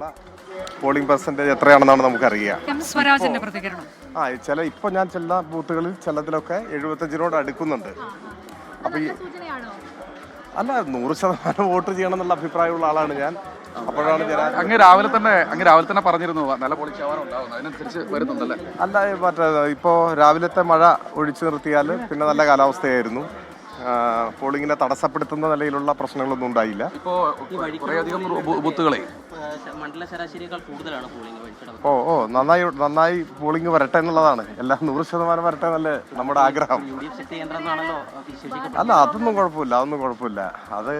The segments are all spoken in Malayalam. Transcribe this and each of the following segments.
ശതമാനമുള്ള പോളിംഗ് പെർസെൻറ്റേജ് എത്രയാണെന്നാണ് നമുക്കറിയുക. എം സ്വരാജിന്റെ പ്രതികരണം. ഇപ്പോൾ ഞാൻ ചില ബൂത്തുകളിൽ ചിലതിലൊക്കെ 75 അടുക്കുന്നുണ്ട്. അപ്പോൾ അല്ല 100% വോട്ട് ചെയ്യണം എന്നുള്ള അഭിപ്രായമുള്ള ആളാണ് ഞാൻ. അപ്പോഴാണ് അങ്ങ് രാവിലെ തന്നെ പറഞ്ഞിരുന്നു നല്ല പോളിംഗ് ശതമാനം ഉണ്ടാവുന്നു, അതിനനുസരിച്ച് വരുന്നുണ്ടല്ലേ? അല്ല ഇപ്പോൾ രാവിലത്തെ മഴ ഒഴിച്ചു നിർത്തിയാൽ പിന്നെ നല്ല കാലാവസ്ഥയായിരുന്നു. പോളിംഗിനെ തടസ്സപ്പെടുത്തുന്ന നിലയിലുള്ള പ്രശ്നങ്ങളൊന്നും ഉണ്ടായില്ല. ഇപ്പോൾ കുറേയധികം ബൂത്തുകളെ മണ്ഡല ശരാശരിയേക്കാൾ കൂടുതലാണ് പോളിംഗ്. നന്നായി പോളിംഗ് വരട്ടെ എന്നുള്ളതാണ്. എല്ലാം 100% വരട്ടെ എന്നല്ലേ നമ്മുടെ ആഗ്രഹം. അല്ല അതൊന്നും കുഴപ്പമില്ല. അത്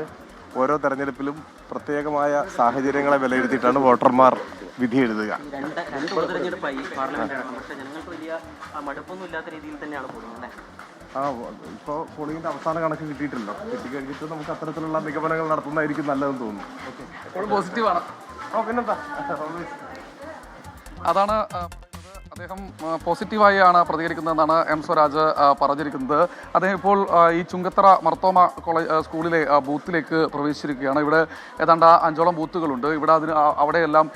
ഓരോ തെരഞ്ഞെടുപ്പിലും പ്രത്യേകമായ സാഹചര്യങ്ങളെ വിലയിരുത്തിയിട്ടാണ് വോട്ടർമാർ വിധി എഴുതുക. ഇപ്പോൾ പോളിംഗിന്റെ അവസാന കണക്ക് കിട്ടിക്കഴിഞ്ഞിട്ട് നമുക്ക് അത്തരത്തിലുള്ള നിഗമനങ്ങൾ നടത്തുന്നതായിരിക്കും നല്ലതെന്ന് തോന്നുന്നു. പോസിറ്റീവാണ്. പിന്നെന്താ, അതാണ് അദ്ദേഹം പോസിറ്റീവായാണ് പ്രതികരിക്കുന്നതെന്നാണ് എം സ്വരാജ് പറഞ്ഞിരിക്കുന്നത്. അദ്ദേഹം ഇപ്പോൾ ഈ ചുങ്കത്തറ മർത്തോമ സ്കൂളിലെ ബൂത്തിലേക്ക് പ്രവേശിച്ചിരിക്കുകയാണ്. ഇവിടെ ഏതാണ്ട് 5ഓളം ബൂത്തുകളുണ്ട്. ഇവിടെ അവിടെയെല്ലാം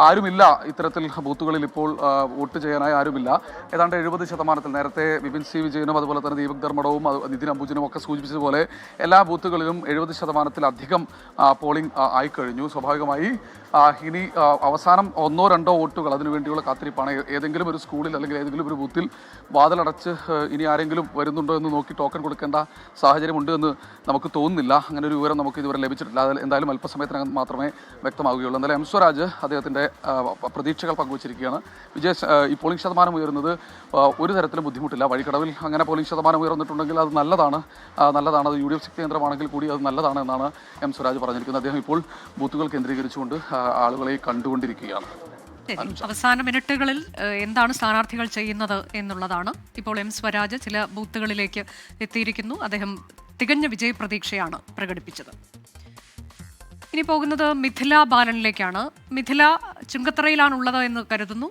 ആരുമില്ല. ഇത്തരത്തിൽ ബൂത്തുകളിൽ ഇപ്പോൾ വോട്ട് ചെയ്യാനായി ആരുമില്ല. ഏതാണ്ട് 70% നേരത്തെ വിപിൻ സി വിജയനും അതുപോലെ തന്നെ ദീപക് ധർമ്മടവും നിതിൻ അംബുജനും ഒക്കെ സൂചിപ്പിച്ചതുപോലെ എല്ലാ ബൂത്തുകളിലും 70%-ലധികം പോളിംഗ് ആയിക്കഴിഞ്ഞു. സ്വാഭാവികമായി ഇനി അവസാനം 1-2 വോട്ടുകൾ അതിനുവേണ്ടിയുള്ള കാത്തിരിപ്പാണ്. ഏതെങ്കിലും ഒരു സ്കൂളിൽ അല്ലെങ്കിൽ ഏതെങ്കിലും ഒരു ബൂത്തിൽ വാതിലടച്ച് ഇനി ആരെങ്കിലും വരുന്നുണ്ടോ എന്ന് നോക്കി ടോക്കൺ കൊടുക്കേണ്ട സാഹചര്യമുണ്ട് എന്ന് നമുക്ക് തോന്നുന്നില്ല. അങ്ങനെ ഒരു വിവരം നമുക്ക് ഇതുവരെ ലഭിച്ചിട്ടില്ല. അതിൽ എന്തായാലും അല്പസമയത്തിനകം മാത്രമേ വ്യക്തമാവുകയുള്ളൂ. എന്തായാലും എം സ്വരാജ് അദ്ദേഹത്തിൻ്റെ പ്രതീക്ഷകൾ പങ്കുവച്ചിരിക്കുകയാണ്. ഈ പോളിംഗ് ശതമാനം ഉയരുന്നത് ഒരു തരത്തിലും ബുദ്ധിമുട്ടില്ല. വഴിക്കടവിൽ അങ്ങനെ പോളിംഗ് ശതമാനം ഉയർന്നിട്ടുണ്ടെങ്കിൽ അത് നല്ലതാണ്. അത് UDF ശക്തി കേന്ദ്രമാണെങ്കിൽ കൂടി അത് നല്ലതാണ് എന്നാണ് എം സ്വരാജ് പറഞ്ഞിരിക്കുന്നത്. അദ്ദേഹം ഇപ്പോൾ ബൂത്തുകൾ കേന്ദ്രീകരിച്ചുകൊണ്ട് ആളുകളെ കണ്ടുകൊണ്ടിരിക്കുകയാണ്. അവസാന മിനിറ്റുകളിൽ എന്താണ് സ്ഥാനാർത്ഥികൾ ചെയ്യുന്നത് എന്നുള്ളതാണ്. ഇപ്പോൾ എം സ്വരാജ് ചില ബൂത്തുകളിലേക്ക് എത്തിയിരിക്കുന്നു. അദ്ദേഹം തികഞ്ഞ വിജയപ്രതീക്ഷയാണ് പ്രകടിപ്പിച്ചത്. ഇനി പോകുന്നത് മിഥില ബാലനിലേക്കാണ്. മിഥില ചുങ്കത്തറയിലാണുള്ളത് എന്ന് കരുതുന്നു.